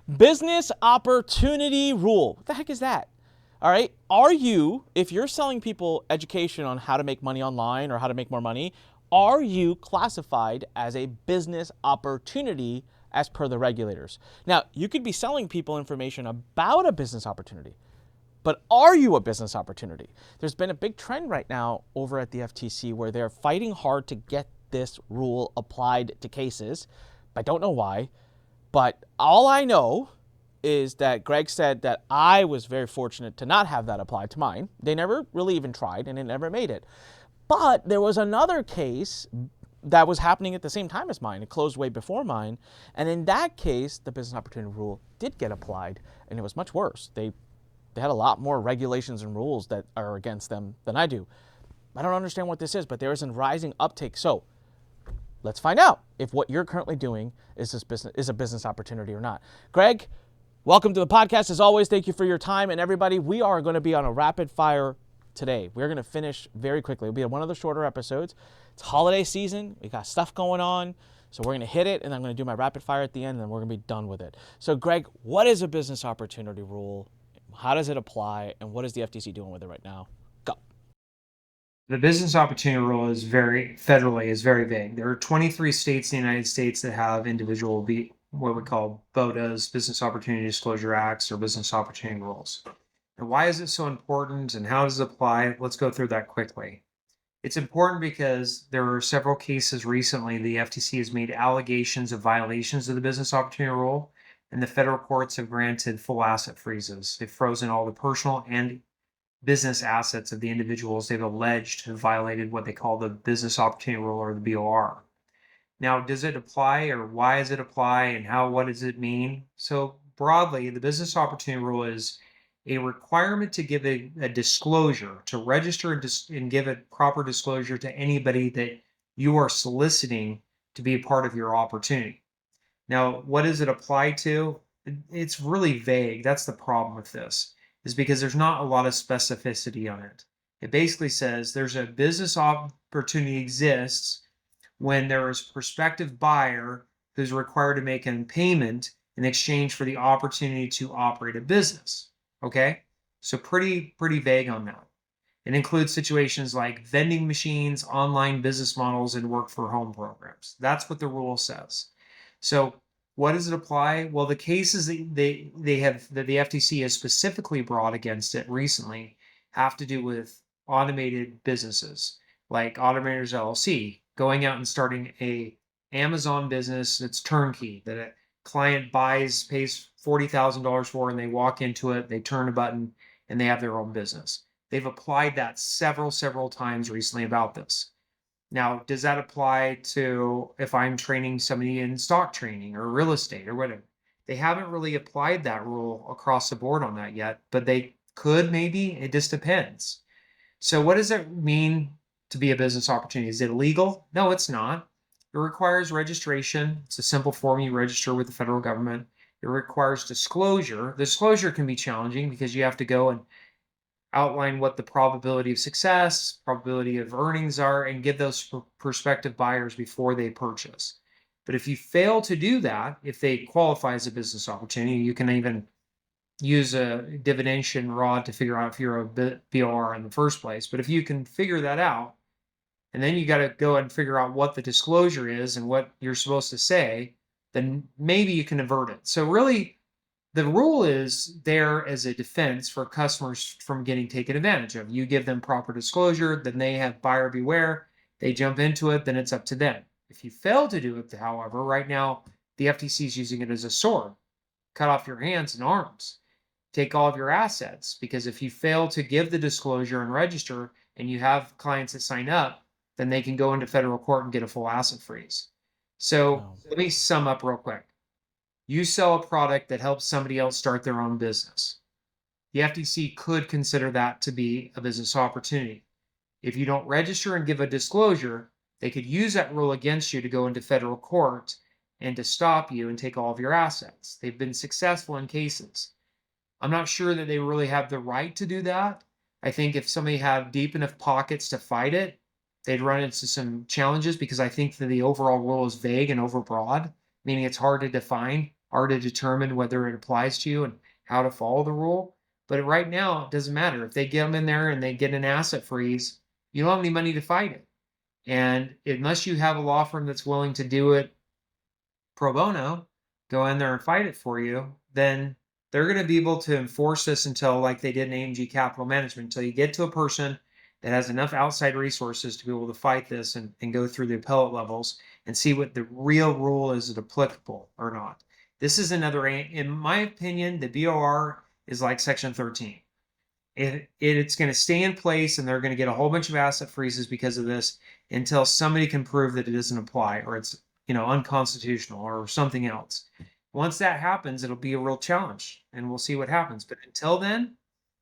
Business opportunity rule. What the heck is that? All right. If you're selling people education on how to make money online or how to make more money, are you classified as a business opportunity as per the regulators? Now, you could be selling people information about a business opportunity, but are you a business opportunity? There's been a big trend right now over at the FTC where they're fighting hard to get this rule applied to cases. I don't know why, but all I know is that Greg said that I was very fortunate to not have that applied to mine. They never really even tried and it never made it. But there was another case that was happening at the same time as mine. It closed way before mine. And in that case, the business opportunity rule did get applied, and it was much worse. They had a lot more regulations and rules that are against them than I do. I don't understand what this is, but there is a rising uptake. So let's find out if what you're currently doing is a business opportunity or not. Greg, welcome to the podcast. As always, thank you for your time. And everybody, we are going to be on a rapid fire today. We're going to finish very quickly. It'll be one of the shorter episodes. It's holiday season. We got stuff going on. So we're going to hit it, and I'm going to do my rapid fire at the end, and then we're going to be done with it. So Greg, what is a business opportunity rule? How does it apply? And what is the FTC doing with it right now? Go. The business opportunity rule is very vague. There are 23 states in the United States that have individual what we call BODAs, Business Opportunity Disclosure Acts, or business opportunity rules. And why is it so important and how does it apply? Let's go through that quickly. It's important because there are several cases recently the FTC has made allegations of violations of the business opportunity rule, and the federal courts have granted full asset freezes. They've frozen all the personal and business assets of the individuals they've alleged have violated what they call the business opportunity rule, or the BOR. Now, does it apply, or why does it apply, and what does it mean? So broadly, the business opportunity rule is a requirement to give a disclosure, to register and give a proper disclosure to anybody that you are soliciting to be a part of your opportunity. Now, what does it apply to? It's really vague. That's the problem with this, is because there's not a lot of specificity on it. It basically says there's a business opportunity exists when there is a prospective buyer who's required to make a payment in exchange for the opportunity to operate a business. Okay? So pretty vague on that. It includes situations like vending machines, online business models, and work for home programs. That's what the rule says. So what does it apply? Well, the cases that the FTC has specifically brought against it recently have to do with automated businesses like Automators LLC, going out and starting a Amazon business that's turnkey, that a client pays $40,000 for, and they walk into it, they turn a button, and they have their own business. They've applied that several times recently about this. Now, does that apply to if I'm training somebody in stock training or real estate or whatever? They haven't really applied that rule across the board on that yet, but they could maybe. It just depends. So what does it mean to be a business opportunity? Is it illegal? No, it's not. It requires registration. It's a simple form you register with the federal government. It requires disclosure. The disclosure can be challenging because you have to go and outline what the probability of success, probability of earnings are, and give those prospective buyers before they purchase. But if you fail to do that, if they qualify as a business opportunity, you can even use a divination rod to figure out if you're a BOR in the first place. But if you can figure that out, and then you got to go and figure out what the disclosure is and what you're supposed to say, then maybe you can avert it. So really, the rule is there as a defense for customers from getting taken advantage of. You give them proper disclosure, then they have buyer beware. They jump into it, then it's up to them. If you fail to do it, however, right now, the FTC is using it as a sword. Cut off your hands and arms. Take all of your assets, because if you fail to give the disclosure and register, and you have clients that sign up, then they can go into federal court and get a full asset freeze. So let me sum up real quick. You sell a product that helps somebody else start their own business. The FTC could consider that to be a business opportunity. If you don't register and give a disclosure, they could use that rule against you to go into federal court and to stop you and take all of your assets. They've been successful in cases. I'm not sure that they really have the right to do that. I think if somebody had deep enough pockets to fight it, they'd run into some challenges, because I think that the overall rule is vague and overbroad, meaning it's hard to define. are to determine whether it applies to you and how to follow the rule. But right now, it doesn't matter. If they get them in there and they get an asset freeze, you don't have any money to fight it. And unless you have a law firm that's willing to do it pro bono, go in there and fight it for you, then they're going to be able to enforce this until, like they did in AMG Capital Management, until you get to a person that has enough outside resources to be able to fight this and go through the appellate levels and see what the real rule is, it applicable or not. This is another, in my opinion, the BOR is like Section 13. It's going to stay in place, and they're going to get a whole bunch of asset freezes because of this until somebody can prove that it doesn't apply, or it's unconstitutional or something else. Once that happens, it'll be a real challenge, and we'll see what happens. But until then,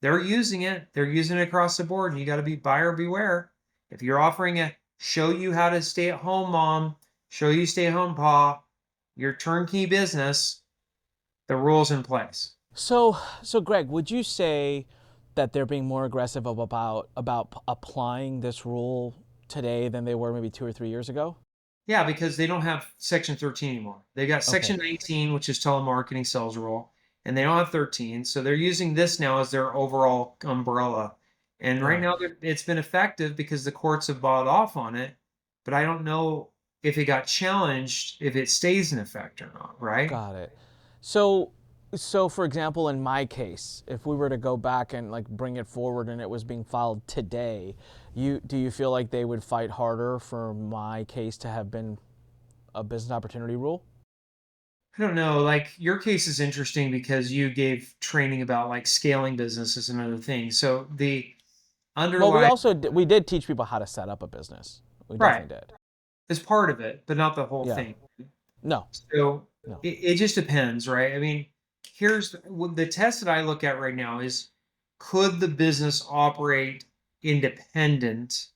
they're using it. They're using it across the board, and you got to be buyer beware. If you're offering a show you how to stay at home mom, show you stay at home pa, your turnkey business, the rules in place. So Greg, would you say that they're being more aggressive about applying this rule today than they were maybe 2 or 3 years ago? Yeah, because they don't have Section 13 anymore. They got Section 19, which is telemarketing sales rule, and they don't have 13. So they're using this now as their overall umbrella. And right now it's been effective because the courts have bought off on it, but I don't know if it got challenged, if it stays in effect or not, right? Got it. So for example, in my case, if we were to go back and like bring it forward and it was being filed today, do you feel like they would fight harder for my case to have been a business opportunity rule? I don't know. Like, your case is interesting because you gave training about like scaling businesses and other things. So the Well, underlying we did teach people how to set up a business. We right definitely did. is part of it, but not the whole Yeah. thing. No. So No. it just depends, right? I mean, here's the test that I look at right now is, could the business operate independent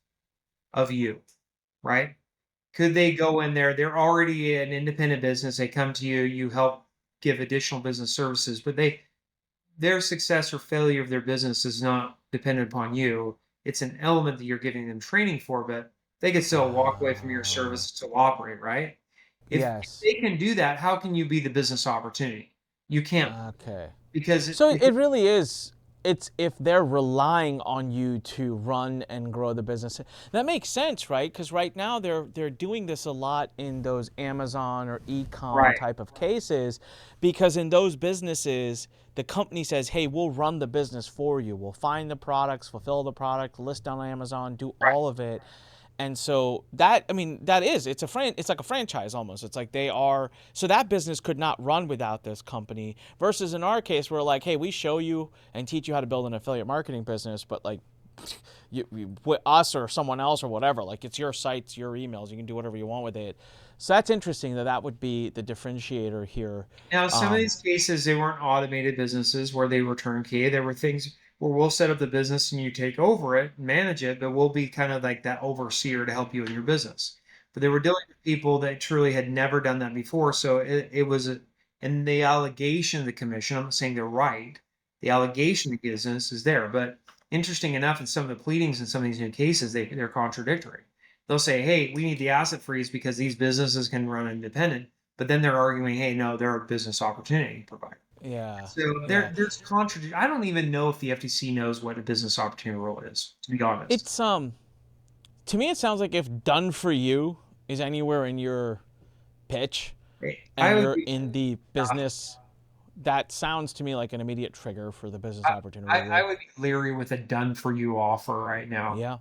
of you, right? Could they go in there? They're already an independent business. They come to you, you help give additional business services, but their success or failure of their business is not dependent upon you. It's an element that you're giving them training for, but they could still walk away from your service to operate, right? If Yes. they can do that, how can you be the business opportunity? You can't, Okay. because So it really is. It's if they're relying on you to run and grow the business. That makes sense, right? Because right now they're doing this a lot in those Amazon or e-com right, type of cases, because in those businesses, the company says, "Hey, we'll run the business for you. We'll find the products, fulfill the product, list on Amazon, do right, all of it." And so that, I mean, it's like a franchise almost. It's like so that business could not run without this company, versus in our case, we're like, hey, we show you and teach you how to build an affiliate marketing business, but like us or someone else or whatever, like it's your sites, your emails, you can do whatever you want with it. So that's interesting that would be the differentiator here. Now, some of these cases, they weren't automated businesses where they were turnkey. There were things where we'll set up the business and you take over it, manage it, but we'll be kind of like that overseer to help you in your business. But they were dealing with people that truly had never done that before. So it was, and the allegation of the commission, I'm not saying they're right, the allegation of the business is there. But interesting enough, in some of the pleadings in some of these new cases, they're contradictory. They'll say, hey, we need the asset freeze because these businesses can run independent. But then they're arguing, hey, no, they're a business opportunity provider. Yeah. So Yeah. there's contradiction. I don't even know if the FTC knows what a business opportunity rule is, to be honest. It's to me it sounds like if done for you is anywhere in your pitch I and would you're be, in the business, that sounds to me like an immediate trigger for the business opportunity I rule. would be leery with a done for you offer right now. Yeah,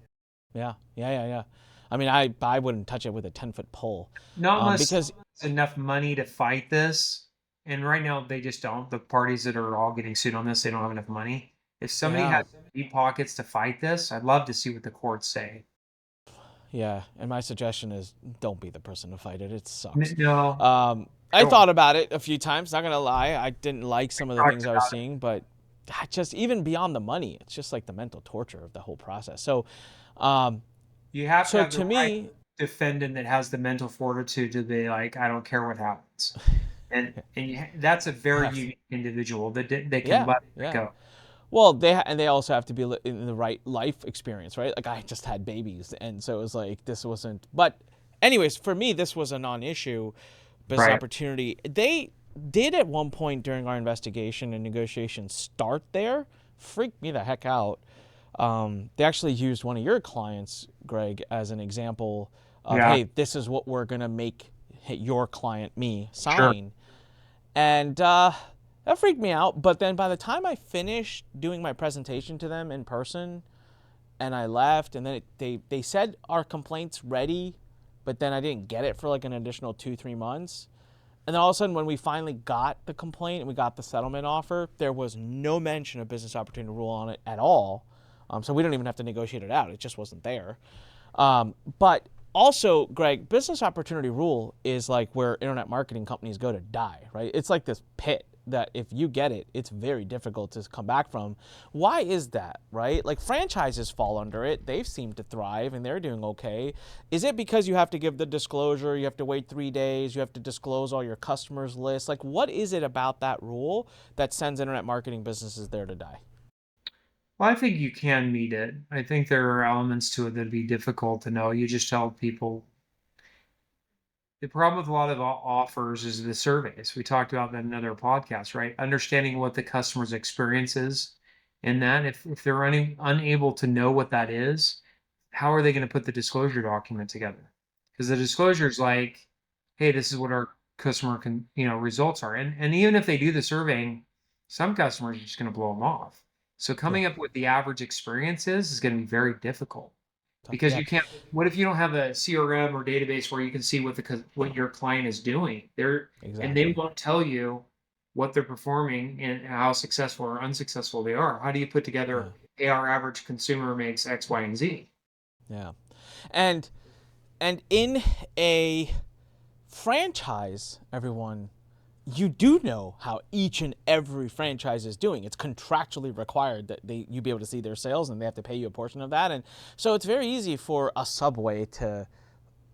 yeah. I mean, I wouldn't touch it with a 10-foot pole, Not unless because there's enough money to fight this. And right now they just don't. The parties that are all getting sued on this, they don't have enough money. If somebody yeah, has deep pockets to fight this, I'd love to see what the courts say. yeah. And my suggestion is don't be the person to fight it. It sucks. No, I don't. thought about it a few times. Not gonna lie, I didn't like some of the Talked things I was about it. seeing, but just even beyond the money, it's just like the mental torture of the whole process. So, um, You have to so have the to right me, defendant that has the mental fortitude to be like, I don't care what happens. And that's a very yes, unique individual that they can yeah, let it yeah. go. Well, they also have to be in the right life experience, right? Like I just had babies, and so it was like this wasn't. But anyways, for me, this was a non-issue business Right. opportunity. did at one point during our investigation and negotiation start there. Freaked me the heck out. They actually used one of your clients, Greg, as an example of, Yeah, hey, this is what we're going to make your client, me, sure. sign. And that freaked me out. But then by the time I finished doing my presentation to them in person and I left, and then they said our complaint's ready, but then I didn't get it for like an additional 2-3 months. And then all of a sudden, when we finally got the complaint and we got the settlement offer, there was no mention of business opportunity rule on it at all. So we don't even have to negotiate it out. It just wasn't there. But also, Greg, business opportunity rule is like where internet marketing companies go to die, right? It's like this pit that if you get it, it's very difficult to come back from. Why is that, right? Like franchises fall under it. They've seemed to thrive and they're doing okay. Is it because you have to give the disclosure, you have to wait 3 days, you have to disclose all your customers list? Like what is it about that rule that sends internet marketing businesses there to die? Well, I think you can meet it. I think there are elements to it that'd be difficult to know. You just tell people. The problem with a lot of offers is the surveys. We talked about that in another podcast, right? Understanding what the customer's experience is in that. If they're unable to know what that is, how are they going to put the disclosure document together? Because the disclosure is like, hey, this is what our customer results are. And even if they do the surveying, some customers are just going to blow them off. So Yeah. coming up with the average experience is going to be very difficult because Yeah. you can't. What if you don't have a CRM or database where you can see what your client is doing? And they Exactly. won't tell you what they're performing and how successful or unsuccessful they are. How do you put together, Yeah. hey, our average consumer makes X, Y, and Z? Yeah. And in a franchise, everyone, you do know how each and every franchise is doing. It's contractually required that you be able to see their sales and they have to pay you a portion of that. And so it's very easy for a Subway to,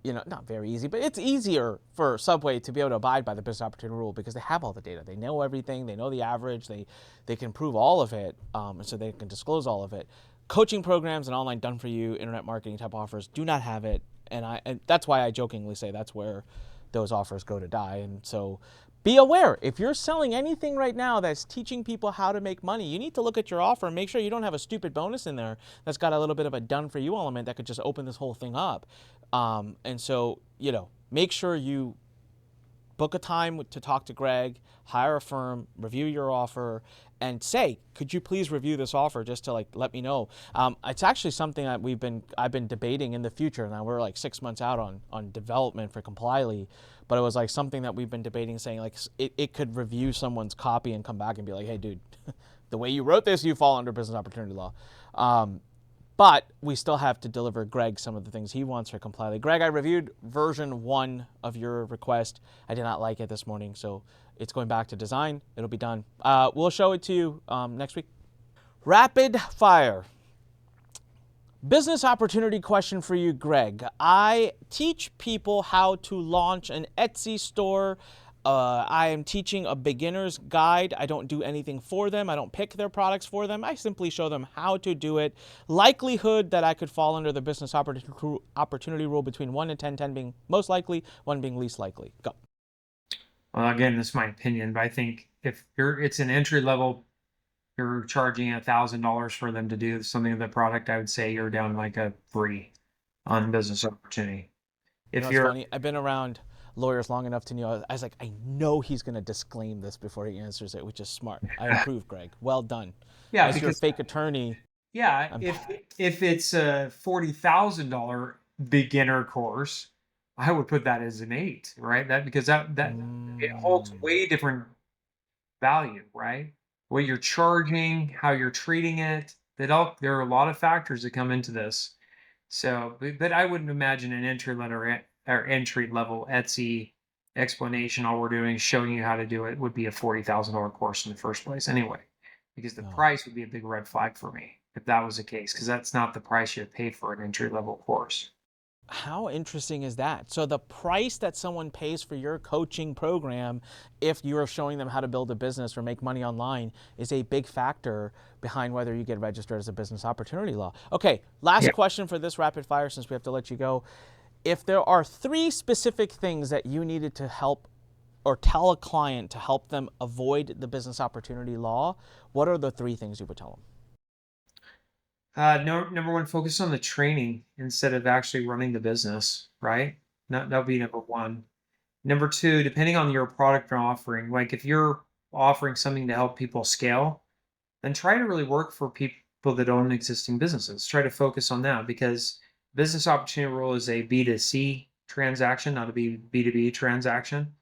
not very easy, but it's easier for Subway to be able to abide by the business opportunity rule because they have all the data. They know everything. They know the average. They can prove all of it, and so they can disclose all of it. Coaching programs and online done for you internet marketing type offers do not have it, and that's why I jokingly say that's where those offers go to die. And so be aware if you're selling anything right now that's teaching people how to make money, you need to look at your offer and make sure you don't have a stupid bonus in there that's got a little bit of a done for you element that could just open this whole thing up. And so, make sure you book a time to talk to Greg, hire a firm, review your offer, and say, could you please review this offer just to let me know. It's actually something that I've been debating in the future. Now we're like 6 months out on development for Complyly, but it was like something that we've been debating, saying like it could review someone's copy and come back and be like, hey, dude, the way you wrote this, you fall under business opportunity law. But we still have to deliver Greg some of the things he wants for Complyly. Greg, I reviewed version 1 of your request. I did not like it this morning, so it's going back to design. It'll be done. We'll show it to you next week. Rapid fire. Business opportunity question for you, Greg. I teach people how to launch an Etsy store. I am teaching a beginner's guide. I don't do anything for them. I don't pick their products for them. I simply show them how to do it. Likelihood that I could fall under the business opportunity rule between 1 and 10, 10 being most likely, 1 being least likely. Go. Well, again, this is my opinion, but I think if it's an entry level, you're charging $1,000 for them to do something with the product. I would say you're down like a 3 on business opportunity. If It's you're funny. I've been around lawyers long enough to know. I was like, I know he's going to disclaim this before he answers it, which is smart. I approve, Greg. Well done. Yeah, As your because fake attorney, yeah, I'm if it's a $40,000 beginner course, I would put that as an 8, right? That because that it holds mm, way different value, right? What you're charging, how you're treating it, there are a lot of factors that come into this. So, but I wouldn't imagine an entry level Etsy explanation. All we're doing is showing you how to do it would be a $40,000 course in the first place, anyway, because the no. price would be a big red flag for me if that was the case, because that's not the price you pay for an entry level course. How interesting is that? So the price that someone pays for your coaching program, if you're showing them how to build a business or make money online, is a big factor behind whether you get registered as a business opportunity law. Okay, last Yeah. question for this rapid fire since we have to let you go. If there are 3 specific things that you needed to help or tell a client to help them avoid the business opportunity law, what are the 3 things you would tell them? No, number one, focus on the training instead of actually running the business, right? That would be number one. Number two, depending on your product and offering, like if you're offering something to help people scale, then try to really work for people that own existing businesses. Try to focus on that because business opportunity rule is a B2C transaction, not a B2B transaction.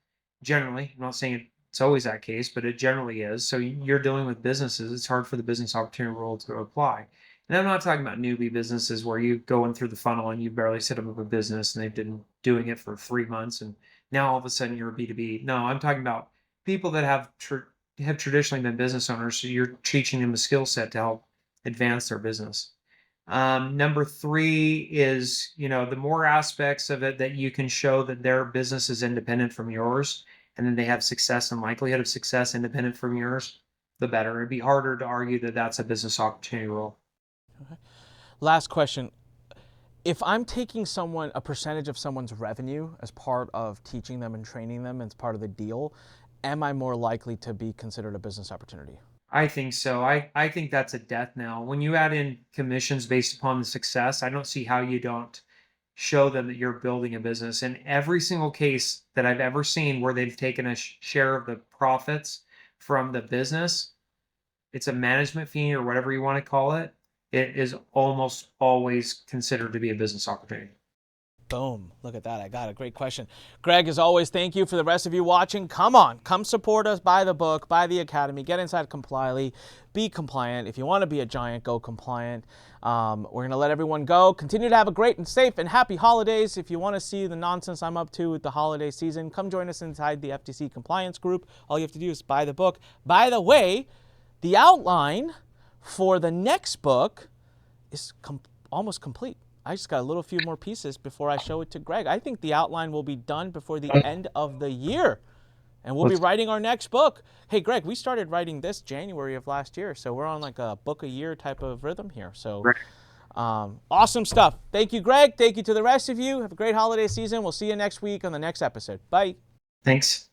Generally, I'm not saying it's always that case, but it generally is. So you're dealing with businesses. It's hard for the business opportunity rule to apply. And I'm not talking about newbie businesses where you go in through the funnel and you barely set up a business and they've been doing it for 3 months and now all of a sudden you're a B2B. No, I'm talking about people that have traditionally been business owners, so you're teaching them a skill set to help advance their business. Number three is, the more aspects of it that you can show that their business is independent from yours, and then they have success and likelihood of success independent from yours, the better. It'd be harder to argue that that's a business opportunity rule. Okay. Last question. If I'm taking a percentage of someone's revenue as part of teaching them and training them as part of the deal, am I more likely to be considered a business opportunity? I think so. I think that's a death knell. When you add in commissions based upon the success, I don't see how you don't show them that you're building a business. In every single case that I've ever seen where they've taken a share of the profits from the business, it's a management fee or whatever you want to call it. It is almost always considered to be a business opportunity. Boom. Look at that. I got a great question. Greg, as always, thank you. For the rest of you watching, come on. Come support us. Buy the book. Buy the academy. Get inside Complyly. Be compliant. If you want to be a giant, go compliant. We're going to let everyone go. Continue to have a great and safe and happy holidays. If you want to see the nonsense I'm up to with the holiday season, come join us inside the FTC compliance group. All you have to do is buy the book. By the way, the outline for the next book is almost complete. I just got a little few more pieces before I show it to Greg. I think the outline will be done before the end of the year. And we'll be writing our next book. Hey, Greg, we started writing this January of last year. So we're on like a book a year type of rhythm here. So awesome stuff. Thank you, Greg. Thank you to the rest of you. Have a great holiday season. We'll see you next week on the next episode. Bye. Thanks.